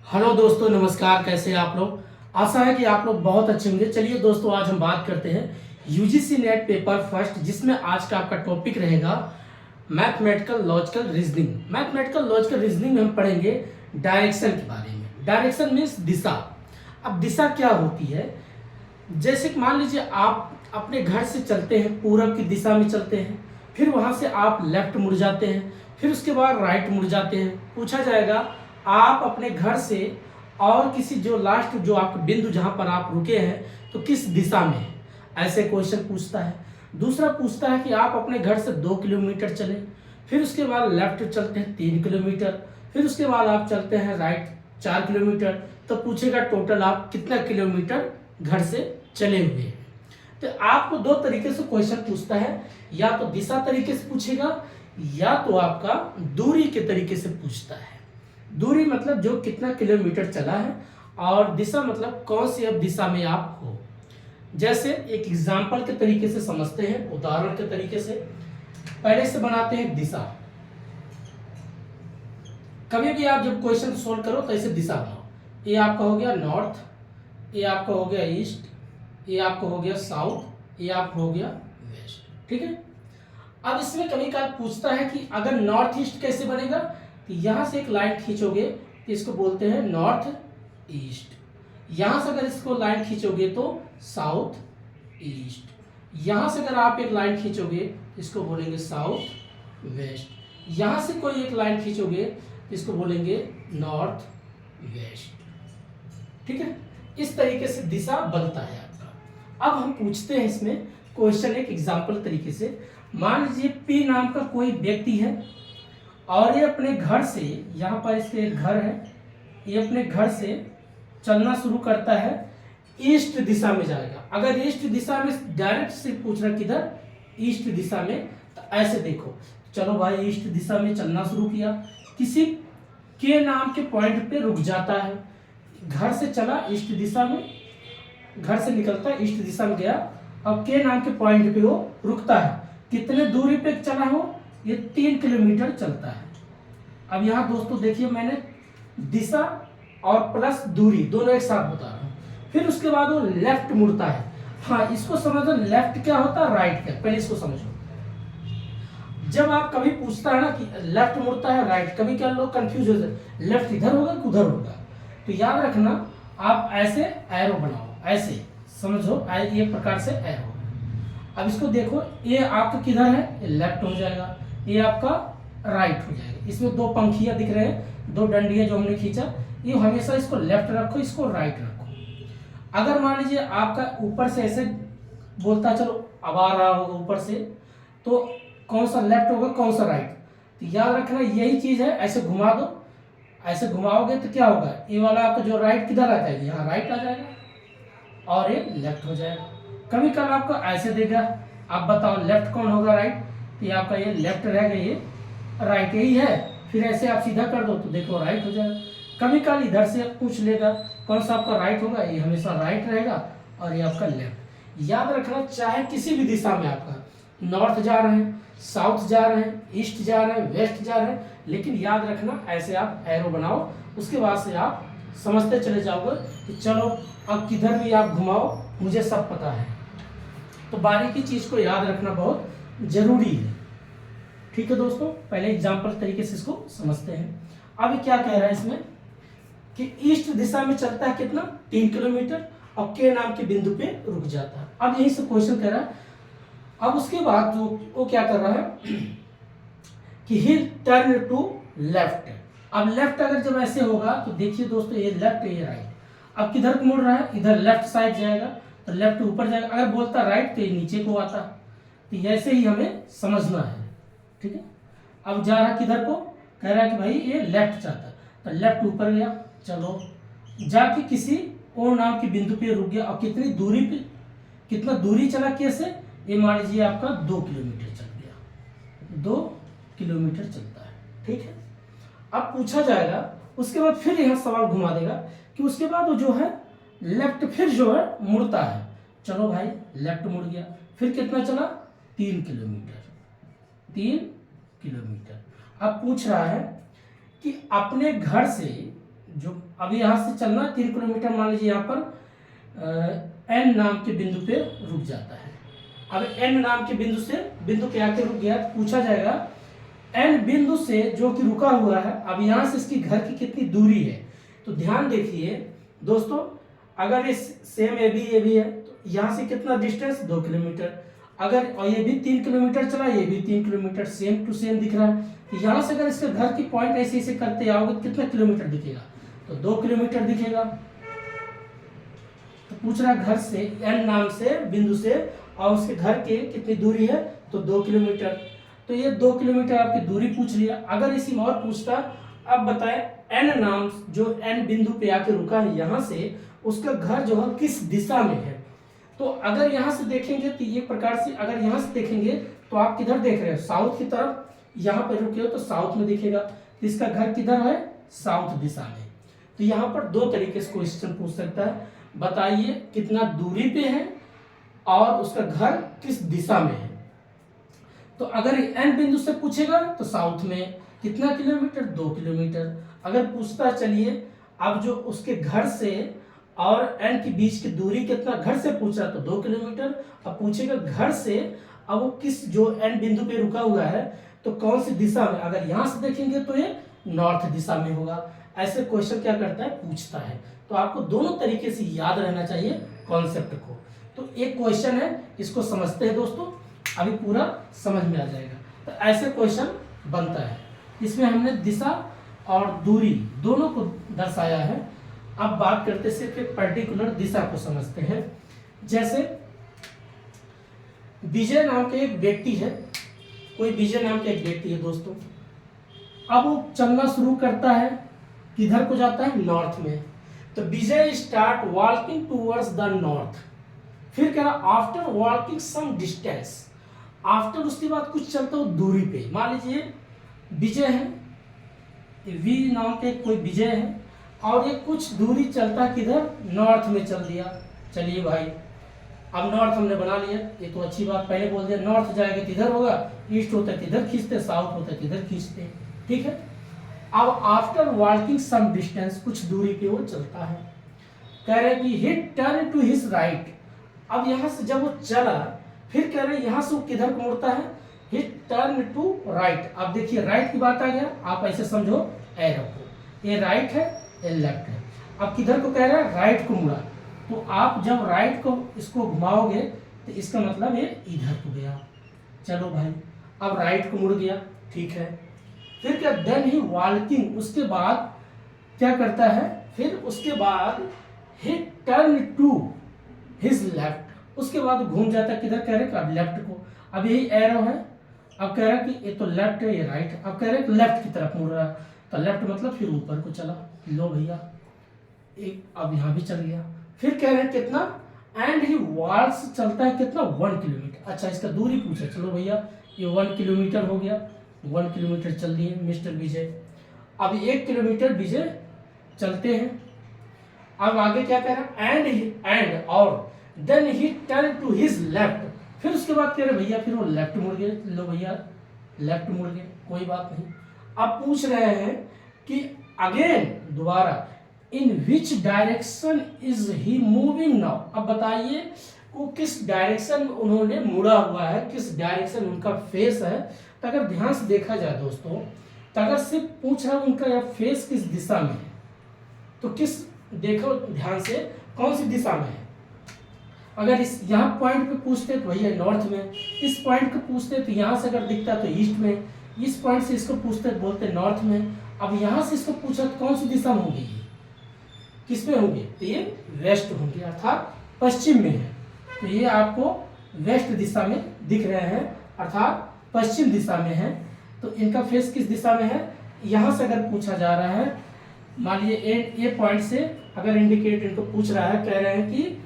Hello दोस्तों, नमस्कार। कैसे हैं आप लोग? आशा है कि आप लोग बहुत अच्छे होंगे। चलिए दोस्तों, आज हम बात करते हैं यूजीसी नेट पेपर फर्स्ट, जिसमें आज का आपका टॉपिक रहेगा mathematical logical reasoning. Mathematical logical reasoning में हम पढ़ेंगे डायरेक्शन के बारे में। डायरेक्शन मीन्स दिशा। अब दिशा क्या होती है? जैसे कि मान लीजिए आप अपने घर से चलते हैं, पूरब की दिशा में चलते हैं, फिर वहाँ से आप लेफ्ट मुड़ जाते हैं, फिर उसके बाद राइट मुड़ जाते हैं। पूछा जाएगा आप अपने घर से और किसी जो लास्ट जो आपका बिंदु जहाँ पर आप रुके हैं तो किस दिशा में है, ऐसे क्वेश्चन पूछता है। दूसरा पूछता है कि आप अपने घर से 2 किलोमीटर चले, फिर उसके बाद लेफ्ट चलते हैं 3 किलोमीटर, फिर उसके बाद आप चलते हैं राइट 4 किलोमीटर, तो पूछेगा टोटल आप कितना किलोमीटर घर से चले हुए हैं। तो आपको दो तरीके से क्वेश्चन पूछता है, या तो दिशा तरीके से पूछेगा या तो आपका दूरी के तरीके से पूछता है। दूरी मतलब जो कितना किलोमीटर चला है, और दिशा मतलब कौन सी अब दिशा में आप हो। जैसे एक एग्जाम्पल के तरीके से समझते हैं, उदाहरण के तरीके से पहले से बनाते हैं दिशा। कभी भी आप जब क्वेश्चन सोल्व करो तो ऐसे दिशा बनाओ। ये आपका हो गया नॉर्थ, ये आपका हो गया ईस्ट, ये आपका हो गया साउथ, ये आपका हो गया वेस्ट। ठीक है। अब इसमें कभी कभी पूछता है कि अगर नॉर्थ ईस्ट कैसे बनेगा, तो यहां से एक लाइन खींचोगे तो इसको बोलते हैं नॉर्थ ईस्ट। यहां से अगर इसको लाइन खींचोगे तो साउथ ईस्ट। यहां से अगर आप एक लाइन खींचोगे तो इसको बोलेंगे साउथ वेस्ट। यहां से कोई एक लाइन खींचोगे तो इसको बोलेंगे नॉर्थ वेस्ट। ठीक है। इस तरीके से दिशा बनता है आपका। अब हम पूछते हैं इसमें क्वेश्चन एक एग्जाम्पल तरीके से। मान लीजिए पी नाम का कोई व्यक्ति है और ये अपने घर से, यहाँ पर इसके एक घर है, ये अपने घर से चलना शुरू करता है, ईस्ट दिशा में जाएगा। अगर ईस्ट दिशा में डायरेक्ट से पूछना किधर, ईस्ट दिशा में, तो ऐसे देखो, चलो भाई ईस्ट दिशा में चलना शुरू किया, किसी के नाम के पॉइंट पे रुक जाता है। घर से चला ईस्ट दिशा में, घर से निकलता है ईस्ट दिशा में गया, अब के नाम के पॉइंट पे वो रुकता है। कितने दूरी पे चला हो, ये 3 किलोमीटर चलता है। अब यहाँ दोस्तों देखिए, मैंने दिशा और प्लस दूरी दोनों एक साथ बता रहा हूँ। फिर उसके बाद वो लेफ्ट मुड़ता है। हाँ, इसको समझो, लेफ्ट क्या होता है, राइट क्या, पहले इसको समझो। जब आप कभी पूछता है ना कि लेफ्ट मुड़ता है राइट, कभी क्या लोग कंफ्यूज हो जाते, लेफ्ट इधर होगा कि उधर होगा। तो याद रखना, आप ऐसे एरो बनाओ, ऐसे समझो, ये प्रकार से एरो। अब इसको देखो, ये आपका किधर है, ये लेफ्ट हो जाएगा, ये आपका राइट हो जाएगा। इसमें दो पंखियां दिख रहे हैं, दो डंडियां जो हमने खींचा, ये हमेशा इसको लेफ्ट रखो, इसको राइट रखो। अगर मान लीजिए आपका ऊपर से ऐसे बोलता चलो अब आ रहा होगा ऊपर से, तो कौन सा लेफ्ट होगा कौन सा राइट, तो याद रखना यही चीज है। ऐसे घुमा दो, ऐसे घुमाओगे तो क्या होगा, ये वाला आपका जो राइट किधर आ जाएगा, यहाँ राइट आ जाएगा और ये लेफ्ट हो जाएगा। कभी कभी आपको ऐसे देगा, आप बताओ लेफ्ट कौन होगा राइट, तो ये आपका ये लेफ्ट रहेगा, ये राइट यही है। फिर ऐसे आप सीधा कर दो तो देखो राइट हो जाएगा। कभी कभी इधर से पूछ लेगा कौन सा आपका राइट होगा, ये हमेशा राइट रहेगा और ये आपका लेफ्ट। याद रखना, चाहे किसी भी दिशा में आपका नॉर्थ जा रहे हैं, साउथ जा रहे हैं, ईस्ट जा रहे हैं, वेस्ट जा रहे हैं, लेकिन याद रखना ऐसे आप एरो बनाओ। उसके बाद से आप समझते चले जाओगे कि चलो अब किधर भी आप घुमाओ मुझे सब पता है। तो बारीकी चीज को याद रखना बहुत जरूरी है। ठीक है दोस्तों, पहले एग्जाम्पल तरीके से इसको समझते हैं। अभी क्या कह रहा है इसमें कि ईस्ट दिशा में चलता है कितना, 3 किलोमीटर, और के नाम के बिंदु पे रुक जाता है। अब यही से क्वेश्चन कह रहा है। अब उसके बाद जो वो क्या कर रहा है कि ही टर्न टू लेफ्ट। अब लेफ्ट अगर जब ऐसे होगा तो देखिए दोस्तों, ये लेफ्ट ये राइट, अब किधर मुड़ रहा है, इधर लेफ्ट साइड जाएगा, तो लेफ्ट ऊपर जाएगा। अगर बोलता राइट तो ये नीचे को आता। तो ऐसे ही हमें समझना है। ठीक है। अब जा रहा किधर को, कह रहा है कि भाई ये लेफ्ट जाता, तो लेफ्ट ऊपर गया, चलो जाके किसी और नाम के बिंदु पे रुक गया। और कितनी दूरी पे, कितना दूरी चला, कैसे, ये मान लीजिए आपका 2 किलोमीटर चल गया, 2 किलोमीटर चलता है। ठीक है। अब पूछा जाएगा, उसके बाद फिर यहाँ सवाल घुमा देगा कि उसके बाद वो जो है लेफ्ट फिर जो है मुड़ता है। चलो भाई लेफ्ट मुड़ गया, फिर कितना चला, 3 किलोमीटर, 3 किलोमीटर। अब पूछ रहा है कि अपने घर से जो अभी यहाँ से चलना 3 किलोमीटर, मान लीजिए यहाँ पर एन नाम के बिंदु पे रुक जाता है। अब एन नाम के बिंदु से बिंदु पे आके रुक गया, तो पूछा जाएगा एन बिंदु से जो कि रुका हुआ है, अब यहाँ से इसकी घर की कितनी दूरी है। तो ध्यान देखिए दोस्तों, अगर इस सेम ए बी है तो यहाँ से कितना डिस्टेंस 2 किलोमीटर, अगर और ये भी 3 किलोमीटर चला, ये भी 3 किलोमीटर, सेम टू सेम दिख रहा है। तो यहाँ से अगर इसके घर की पॉइंट ऐसे ऐसे करते आओगे तो कितना किलोमीटर दिखेगा, तो 2 किलोमीटर दिखेगा। तो पूछ रहा घर से एन नाम से बिंदु से और उसके घर के कितनी दूरी है, तो 2 किलोमीटर। तो ये 2 किलोमीटर आपकी दूरी पूछ लिया। अगर इसी में और पूछता, अब बताएं एन नाम जो एन बिंदु पे आके रुका है यहाँ से, उसका घर जो है किस दिशा में है। तो अगर यहाँ से देखेंगे तो ये प्रकार से, अगर यहाँ से देखेंगे तो आप किधर देख रहे हो, साउथ की तरफ, यहाँ पे रुके हो तो साउथ में दिखेगा। तो इसका घर किधर है, साउथ दिशा में। तो यहाँ पर 2 तरीके से क्वेश्चन पूछ सकता है, बताइए कितना दूरी पे है और उसका घर किस दिशा में है। तो अगर एन बिंदु से पूछेगा तो साउथ में, कितना किलोमीटर, 2 किलोमीटर। अगर पूछता चलिए अब जो उसके घर से और एन के बीच की दूरी कितना, घर से पूछा तो 2 किलोमीटर। अब पूछेगा घर से, अब वो किस जो एन बिंदु पे रुका हुआ है तो कौन सी दिशा में, अगर यहाँ से देखेंगे तो ये नॉर्थ दिशा में होगा। ऐसे क्वेश्चन क्या करता है, पूछता है। तो आपको दोनों तरीके से याद रहना चाहिए कॉन्सेप्ट को। तो एक क्वेश्चन है, इसको समझते हैं दोस्तों, अभी पूरा समझ में आ जाएगा। तो ऐसे क्वेश्चन बनता है, इसमें हमने दिशा और दूरी दोनों को दर्शाया है। अब बात करते सिर्फ एक पर्टिकुलर दिशा को समझते हैं। जैसे विजय नाम के एक व्यक्ति है, कोई विजय नाम के एक व्यक्ति है दोस्तों। अब वो चलना शुरू करता है, किधर को जाता है, नॉर्थ में। तो Vijay start walking towards the north. फिर कह रहा after walking some distance, after उसके बाद कुछ चलता हो दूरी पे। मान लीजिए विजय है, वी नाम के कोई विजय है और ये कुछ दूरी चलता है किधर, नॉर्थ में चल दिया। चलिए भाई, अब नॉर्थ हमने बना लिया, ये तो अच्छी बात, पहले बोल दिया नॉर्थ जाएगा तो इधर होगा, ईस्ट होता है तो इधर खींचते, साउथ होता है तो इधर खींचते, ठीक है। अब आफ्टर वॉकिंग सम डिस्टेंस, कुछ दूरी पे वो चलता है। कह रहे कि he turn to his right. अब यहाँ से जब वो चला, फिर कह रहे यहाँ से वो किधर को मुड़ता है, ही टर्न टू राइट। अब देखिए राइट की बात आ गया, आप ऐसे समझो एरो को, ये राइट है ये लेफ्ट है। अब किधर को कह रहा है, राइट को मुड़ा। तो आप जब राइट को इसको घुमाओगे तो इसका मतलब ये इधर को गया। चलो भाई, अब राइट को मुड़ गया, ठीक है। फिर क्या, देन ही वॉकिंग, उसके बाद क्या करता है, फिर उसके बाद he turn to his left, उसके बाद घूम जाता है किधर, कह रहे अब लेफ्ट को। अब यही एरो है, अब कह रहा है कि ये तो लेफ्ट है ये राइट, अब कह रहे हैं लेफ्ट की तरफ मुड़ रहा है, तो लेफ्ट मतलब फिर ऊपर को चला। लो भैया, एक अब यहाँ भी चल गया। फिर कह रहे हैं कितना, एंड ही वॉल्स चलता है कितना, 1 किलोमीटर। अच्छा, इसका दूरी पूछा, चलो भैया ये 1 किलोमीटर हो गया, 1 किलोमीटर चल दिए मिस्टर विजय। अब 1 किलोमीटर विजय चलते हैं। अब आगे क्या कह रहा है, एंड और then he turn to his left. फिर उसके बाद कह रहे भैया फिर वो लेफ्ट मुड़ गए। लो भैया लेफ्ट मुड़ गए, कोई बात नहीं। अब पूछ रहे हैं कि अगेन दोबारा, in which direction is he moving now. अब बताइए वो किस डायरेक्शन में उन्होंने मुड़ा हुआ है, किस डायरेक्शन उनका फेस है। तो अगर ध्यान से देखा जाए दोस्तों, तो अगर सिर्फ पूछ रहा है उनका यह फेस किस दिशा में है, तो किस, देखो ध्यान से कौन सी दिशा में है। अगर इस यहाँ पॉइंट पे पूछते तो भैया नॉर्थ में, इस पॉइंट को पूछते तो यहाँ से अगर दिखता तो ईस्ट में, इस पॉइंट से इसको पूछते तो बोलते नॉर्थ में। अब यहाँ से इसको पूछा तो कौन सी दिशा में होगी, ये किस में होंगे, तो ये वेस्ट होंगे, अर्थात पश्चिम में है। तो ये आपको वेस्ट दिशा में दिख रहे हैं, अर्थात पश्चिम दिशा में है। तो इनका फेस किस दिशा में है, यहाँ से अगर पूछा जा रहा है, मान लीजिए ये पॉइंट से अगर इंडिकेट इनको पूछ रहा है, कह रहे हैं कि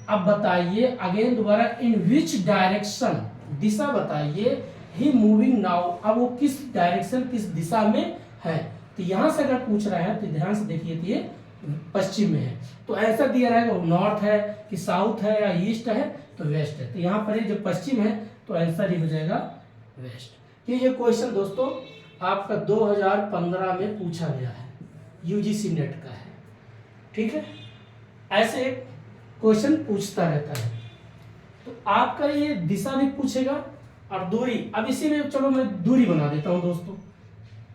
अब बताइए अगेन दोबारा, इन विच डायरेक्शन, दिशा बताइए, ही मूविंग नाउ, अब वो किस डायरेक्शन किस दिशा में है। तो यहाँ से अगर पूछ रहा है तो ध्यान से देखिए, तो ये पश्चिम में है। तो ऐसा दिया रहेगा नॉर्थ है कि साउथ है या ईस्ट है, तो वेस्ट है। तो यहाँ पर जब पश्चिम है तो आंसर ही हो जाएगा वेस्ट। ये क्वेश्चन दोस्तों आपका 2015 में पूछा गया है, यूजीसी नेट का है। ठीक है, ऐसे क्वेश्चन पूछता रहता है। तो आपका ये दिशा भी पूछेगा और दूरी। अब इसी में चलो मैं दूरी बना देता हूं दोस्तों।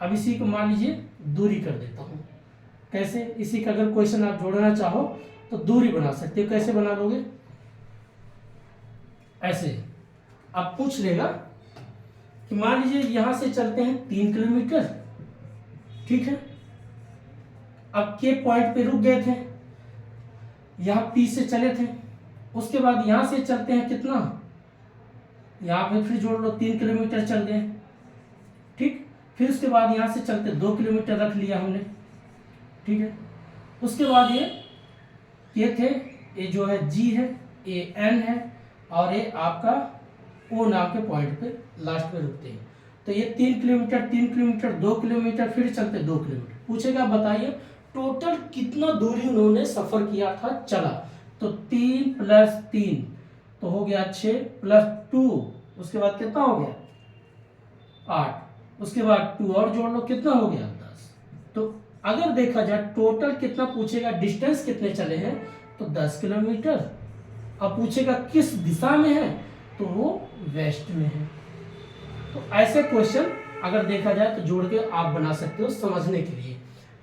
अब इसी को मान लीजिए दूरी कर देता हूं। कैसे? इसी का अगर क्वेश्चन आप जोड़ना चाहो तो दूरी बना सकते हो। कैसे बना लोगे? ऐसे आप पूछ लेगा कि मान लीजिए यहां से चलते हैं 3 किलोमीटर। ठीक है, अब के पॉइंट पे रुक गए थे, यहां पी से चले थे, उसके बाद यहां से चलते हैं कितना, यहां पे फिर जोड़ लो 3 किलोमीटर चल गए। ठीक, फिर उसके बाद यहां से चलते 2 किलोमीटर रख लिया हमने। ठीक है, उसके बाद ये थे, ये जो है जी है, ये एन है, और ये आपका ओ नाम के पॉइंट पे लास्ट में रुकते हैं। तो ये 3 किलोमीटर 3 किलोमीटर 2 किलोमीटर फिर चलते 2 किलोमीटर। पूछेगा बताइए टोटल कितना दूरी उन्होंने सफर किया था चला। तो 3 + 3 तो हो गया 6 + 2, उसके बाद कितना हो गया 8, उसके बाद 2 और जोड़ लो कितना हो गया 10। तो अगर देखा जाए टोटल कितना पूछेगा, डिस्टेंस कितने चले हैं तो 10 किलोमीटर। अब पूछेगा किस दिशा में है तो वो वेस्ट में है। तो ऐसे क्वेश्चन अगर देखा जाए तो जोड़ के आप बना सकते हो समझने के लिए।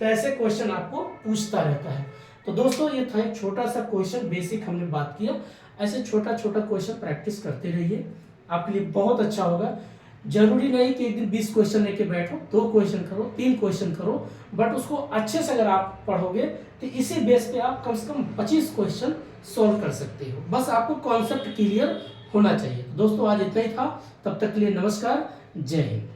तो ऐसे क्वेश्चन आपको पूछता रहता है। तो दोस्तों ये था एक छोटा सा क्वेश्चन, बेसिक हमने बात किया। ऐसे छोटा छोटा क्वेश्चन प्रैक्टिस करते रहिए, आपके लिए बहुत अच्छा होगा। जरूरी नहीं कि एक दिन 20 क्वेश्चन लेके बैठो, 2 क्वेश्चन करो, 3 क्वेश्चन करो, बट उसको अच्छे से अगर आप पढ़ोगे तो इसी बेस पे आप कम से कम 25 क्वेश्चन सॉल्व कर सकते हो। बस आपको कॉन्सेप्ट क्लियर होना चाहिए। तो दोस्तों आज इतना ही था, तब तक के लिए नमस्कार, जय हिंद।